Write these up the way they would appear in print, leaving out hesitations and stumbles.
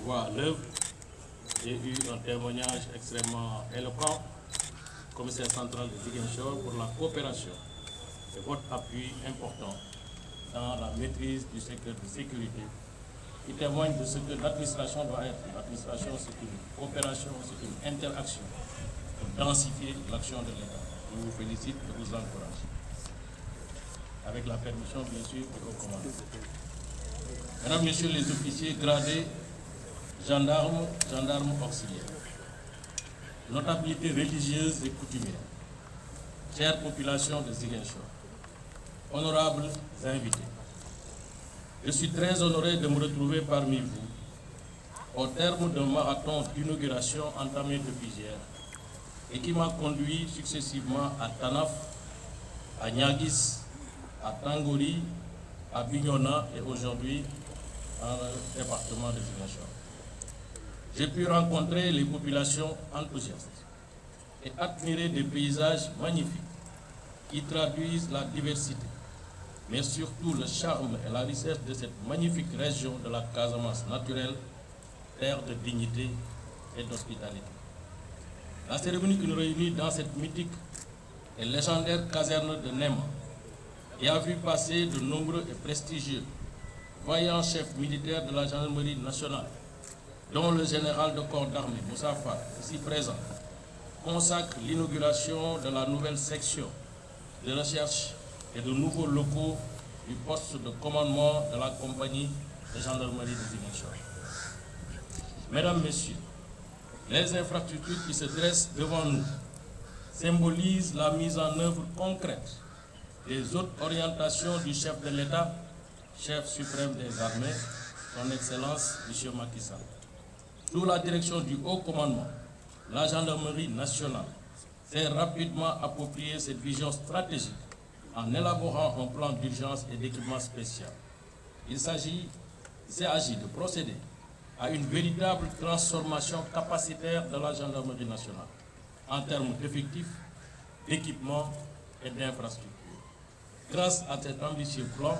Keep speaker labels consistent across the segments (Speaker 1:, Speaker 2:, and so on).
Speaker 1: voix à l'œuvre. J'ai eu un témoignage extrêmement éloquent, commissaire central de Ziguinchor, pour la coopération et votre appui important dans la maîtrise du secteur de sécurité, qui témoigne de ce que l'administration doit être. L'administration, c'est une coopération, c'est une interaction pour densifier l'action de l'État. Je vous félicite et vous encourage. Avec la permission, bien sûr, de vos commandants. Mesdames, Messieurs les officiers gradés, gendarmes auxiliaires, notabilité religieuse et coutumière, chère population de Ziguinchor, honorables invités, je suis très honoré de me retrouver parmi vous au terme d'un marathon d'inauguration entamé depuis hier et qui m'a conduit successivement à Tanaf, à Niaguis, à Tangori, à Bignona et aujourd'hui dans le département de Ziguinchor. J'ai pu rencontrer les populations enthousiastes et admirer des paysages magnifiques qui traduisent la diversité, mais surtout le charme et la richesse de cette magnifique région de la Casamance naturelle, terre de dignité et d'hospitalité. La cérémonie qui nous réunit dans cette mythique et légendaire caserne de Nema, et a vu passer de nombreux et prestigieux voyants chefs militaires de la gendarmerie nationale, dont le général de corps d'armée Moussa Fall, ici présent, consacre l'inauguration de la nouvelle section de recherche et de nouveaux locaux du poste de commandement de la compagnie de gendarmerie de Ziguinchor. Mesdames, Messieurs, les infrastructures qui se dressent devant nous symbolisent la mise en œuvre concrète des autres orientations du chef de l'État, chef suprême des armées, son Excellence M. Macky Sall. Sous la direction du haut commandement, la gendarmerie nationale s'est rapidement approprié cette vision stratégique en élaborant un plan d'urgence et d'équipement spécial. Il s'agit de procéder à une véritable transformation capacitaire de la gendarmerie nationale en termes d'effectifs, d'équipements et d'infrastructures. Grâce à cet ambitieux plan,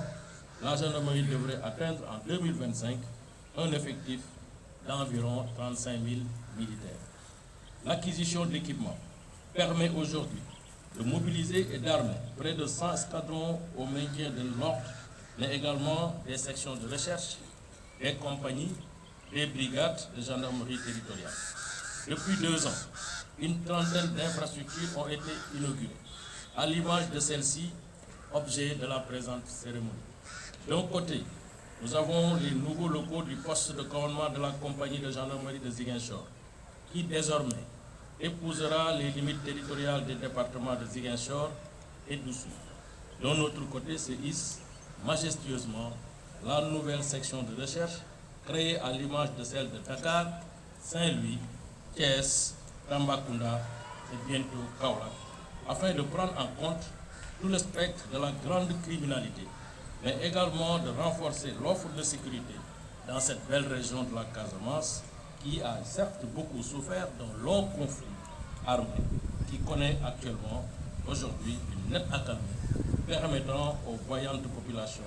Speaker 1: la gendarmerie devrait atteindre en 2025 un effectif d'environ 35 000 militaires. L'acquisition de l'équipement permet aujourd'hui de mobiliser et d'armer près de 100 escadrons au maintien de l'ordre, mais également des sections de recherche, des compagnies, des brigades de gendarmerie territoriale. Depuis 2 ans, une trentaine d'infrastructures ont été inaugurées, à l'image de celle-ci, objet de la présente cérémonie. D'un côté, nous avons les nouveaux locaux du poste de commandement de la compagnie de gendarmerie de Ziguinchor, qui désormais épousera les limites territoriales des départements de Ziguinchor et d'Oussou. D'un autre côté se hisse majestueusement la nouvelle section de recherche créée à l'image de celle de Dakar, Saint-Louis, Thiès, Tambacounda et bientôt Kaolack, afin de prendre en compte tout le spectre de la grande criminalité, mais également de renforcer l'offre de sécurité dans cette belle région de la Casamance qui a certes beaucoup souffert d'un long conflit armé qui connaît actuellement aujourd'hui une nette accalmie permettant aux voyantes populations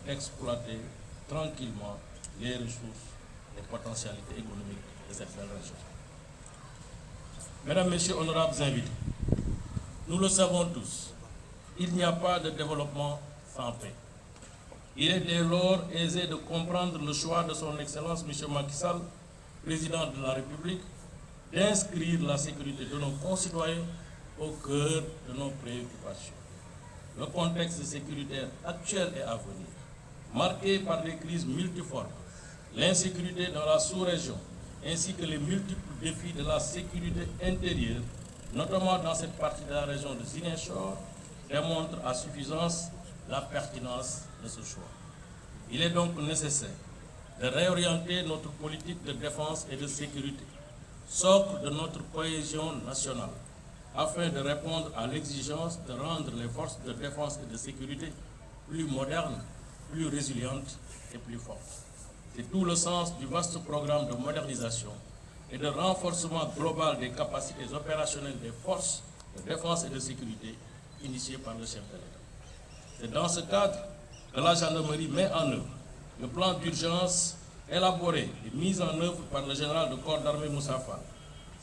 Speaker 1: d'exploiter tranquillement les ressources et potentialités économiques de cette belle région. Mesdames, Messieurs, honorables invités, nous le savons tous, il n'y a pas de développement sans paix. Il est dès lors aisé de comprendre le choix de son Excellence M. Macky Sall, président de la République, d'inscrire la sécurité de nos concitoyens au cœur de nos préoccupations. Le contexte sécuritaire actuel et à venir, marqué par des crises multiformes, l'insécurité dans la sous-région, ainsi que les multiples défis de la sécurité intérieure, notamment dans cette partie de la région de Ziguinchor, démontre à suffisance la pertinence de ce choix. Il est donc nécessaire de réorienter notre politique de défense et de sécurité, socle de notre cohésion nationale, afin de répondre à l'exigence de rendre les forces de défense et de sécurité plus modernes, plus résilientes et plus fortes. C'est tout le sens du vaste programme de modernisation et de renforcement global des capacités opérationnelles des forces de défense et de sécurité initié par le chef de l'État. C'est dans ce cadre que la gendarmerie met en œuvre le plan d'urgence élaboré et mis en œuvre par le général de corps d'armée Moussa Fall,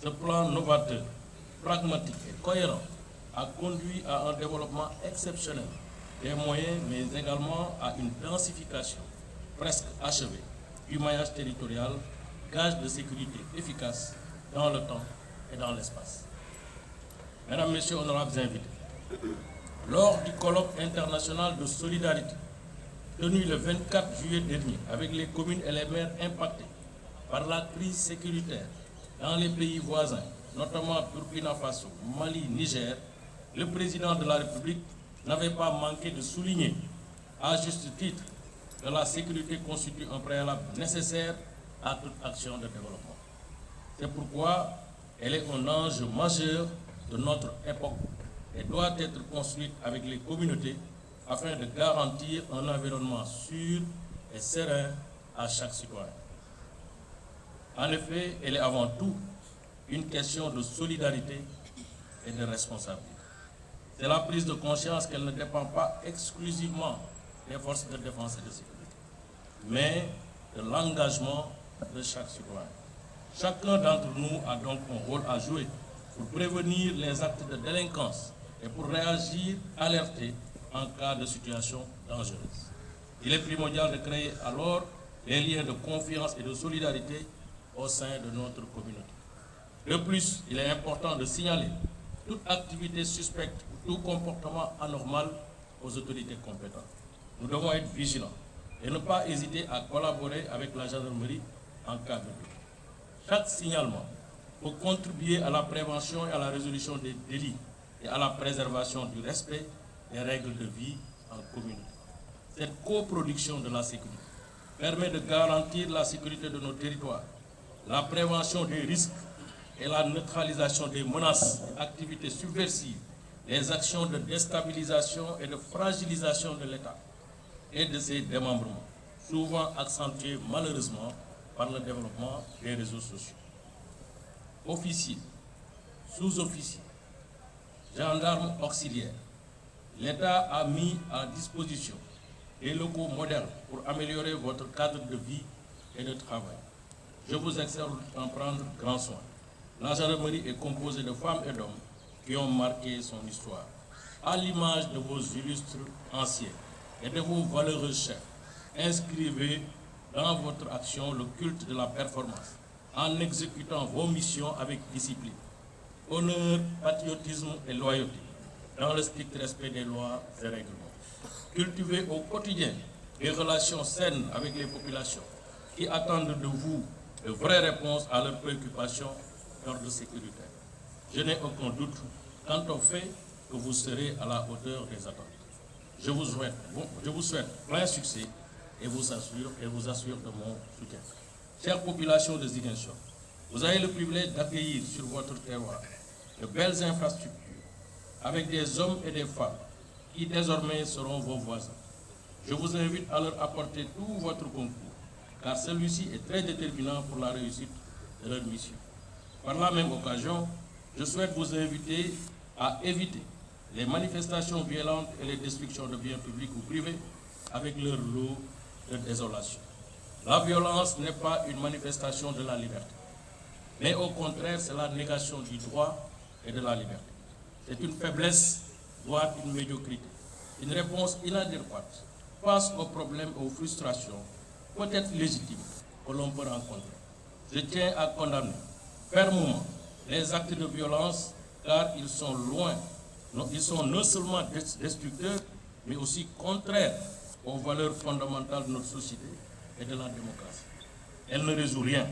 Speaker 1: ce plan novateur, pragmatique et cohérent a conduit à un développement exceptionnel des moyens, mais également à une densification presque achevée du maillage territorial, gage de sécurité efficace dans le temps et dans l'espace. Mesdames, Messieurs, honorables invités, lors du colloque international de solidarité tenu le 24 juillet dernier avec les communes et les maires impactés par la crise sécuritaire dans les pays voisins, notamment Burkina Faso, Mali, Niger, le président de la République n'avait pas manqué de souligner à juste titre que la sécurité constitue un préalable nécessaire à toute action de développement. C'est pourquoi elle est un enjeu majeur de notre époque et doit être construite avec les communautés afin de garantir un environnement sûr et serein à chaque citoyen. En effet, elle est avant tout une question de solidarité et de responsabilité. C'est la prise de conscience qu'elle ne dépend pas exclusivement des forces de défense et de sécurité, mais de l'engagement de chaque citoyen. Chacun d'entre nous a donc un rôle à jouer pour prévenir les actes de délinquance et pour réagir, alerter en cas de situation dangereuse. Il est primordial de créer alors des liens de confiance et de solidarité au sein de notre communauté. De plus, il est important de signaler toute activité suspecte ou tout comportement anormal aux autorités compétentes. Nous devons être vigilants et ne pas hésiter à collaborer avec la gendarmerie en cas de doute. Chaque signalement peut contribuer à la prévention et à la résolution des délits et à la préservation du respect des règles de vie en communauté. Cette coproduction de la sécurité permet de garantir la sécurité de nos territoires, la prévention des risques et la neutralisation des menaces et activités subversives, les actions de déstabilisation et de fragilisation de l'État et de ses démembrements, souvent accentués malheureusement par le développement des réseaux sociaux. Officiers, sous-officiers, gendarmes auxiliaires, l'État a mis à disposition des locaux modernes pour améliorer votre cadre de vie et de travail. Je vous exhorte d'en prendre grand soin. La gendarmerie est composée de femmes et d'hommes qui ont marqué son histoire, à l'image de vos illustres anciens et de vos valeureux chefs. Inscrivez dans votre action le culte de la performance, en exécutant vos missions avec discipline, honneur, patriotisme et loyauté, dans le strict respect des lois et règlements. Cultivez au quotidien des relations saines avec les populations qui attendent de vous de vraies réponses à leurs préoccupations d'ordre sécuritaire. Je n'ai aucun doute quant au fait que vous serez à la hauteur des attentes. Je vous souhaite plein succès et vous assure de mon soutien. Chère population de Ziguinchor, vous avez le privilège d'accueillir sur votre terroir de belles infrastructures avec des hommes et des femmes qui désormais seront vos voisins. Je vous invite à leur apporter tout votre concours, car celui-ci est très déterminant pour la réussite de leur mission. Par la même occasion, je souhaite vous inviter à éviter les manifestations violentes et les destructions de biens publics ou privés avec leur lot de désolation. La violence n'est pas une manifestation de la liberté, mais au contraire, c'est la négation du droit et de la liberté. C'est une faiblesse, voire une médiocrité, une réponse inadéquate face aux problèmes et aux frustrations, peut-être légitimes, que l'on peut rencontrer. Je tiens à condamner fermement les actes de violence, car ils sont non seulement destructeurs, mais aussi contraires aux valeurs fondamentales de notre société et de la démocratie. Elle ne résout rien,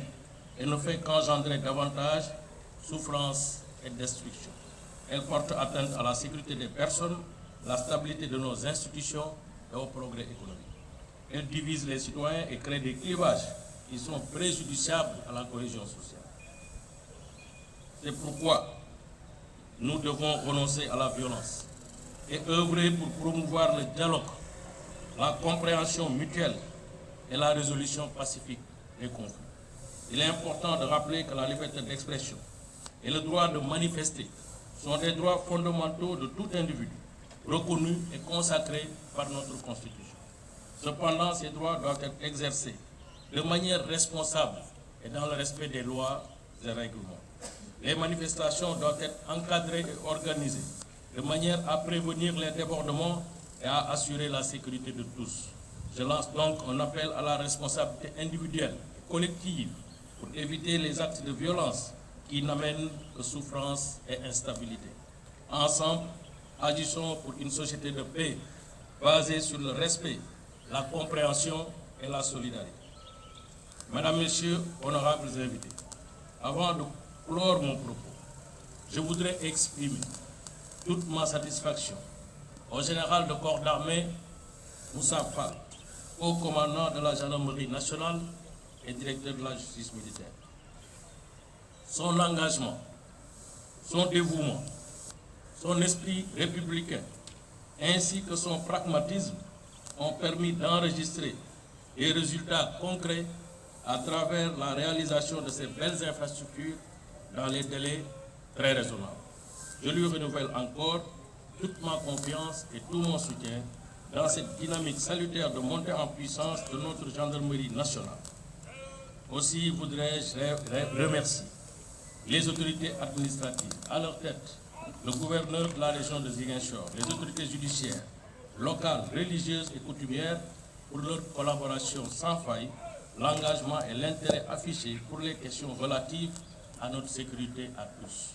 Speaker 1: elle ne fait qu'engendrer davantage souffrance et destruction. Elle porte atteinte à la sécurité des personnes, la stabilité de nos institutions et au progrès économique. Elle divise les citoyens et crée des clivages qui sont préjudiciables à la cohésion sociale. C'est pourquoi nous devons renoncer à la violence et œuvrer pour promouvoir le dialogue, la compréhension mutuelle et la résolution pacifique des conflits. Il est important de rappeler que la liberté d'expression et le droit de manifester sont des droits fondamentaux de tout individu, reconnus et consacrés par notre Constitution. Cependant, ces droits doivent être exercés de manière responsable et dans le respect des lois et règlements. Les manifestations doivent être encadrées et organisées de manière à prévenir les débordements et à assurer la sécurité de tous. Je lance donc un appel à la responsabilité individuelle et collective pour éviter les actes de violence qui n'amènent que souffrance et instabilité. Ensemble, agissons pour une société de paix basée sur le respect, la compréhension et la solidarité. Mesdames, Messieurs, honorables invités, avant de clore mon propos, je voudrais exprimer toute ma satisfaction au général de corps d'armée Moussa Fall, haut commandant de la gendarmerie nationale et directeur de la justice militaire. Son engagement, son dévouement, son esprit républicain, ainsi que son pragmatisme ont permis d'enregistrer des résultats concrets à travers la réalisation de ces belles infrastructures dans les délais très raisonnables. Je lui renouvelle encore toute ma confiance et tout mon soutien dans cette dynamique salutaire de montée en puissance de notre gendarmerie nationale. Aussi voudrais-je remercier les autorités administratives, à leur tête, le gouverneur de la région de Ziguinchor, les autorités judiciaires, locales, religieuses et coutumières pour leur collaboration sans faille, l'engagement et l'intérêt affiché pour les questions relatives à notre sécurité à tous.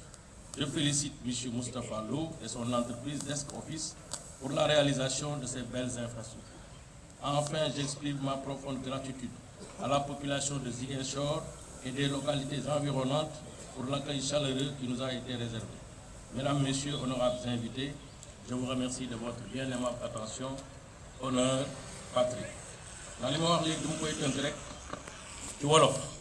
Speaker 1: Je félicite M. Moustapha Lo et son entreprise Desk Office pour la réalisation de ces belles infrastructures. Enfin, j'exprime ma profonde gratitude à la population de Ziguinchor et des localités environnantes pour l'accueil chaleureux qui nous a été réservé. Mesdames, Messieurs, honorables invités, je vous remercie de votre bien aimable attention. Honneur, patrie. Dans les mots, je vais vous dire direct ci wolof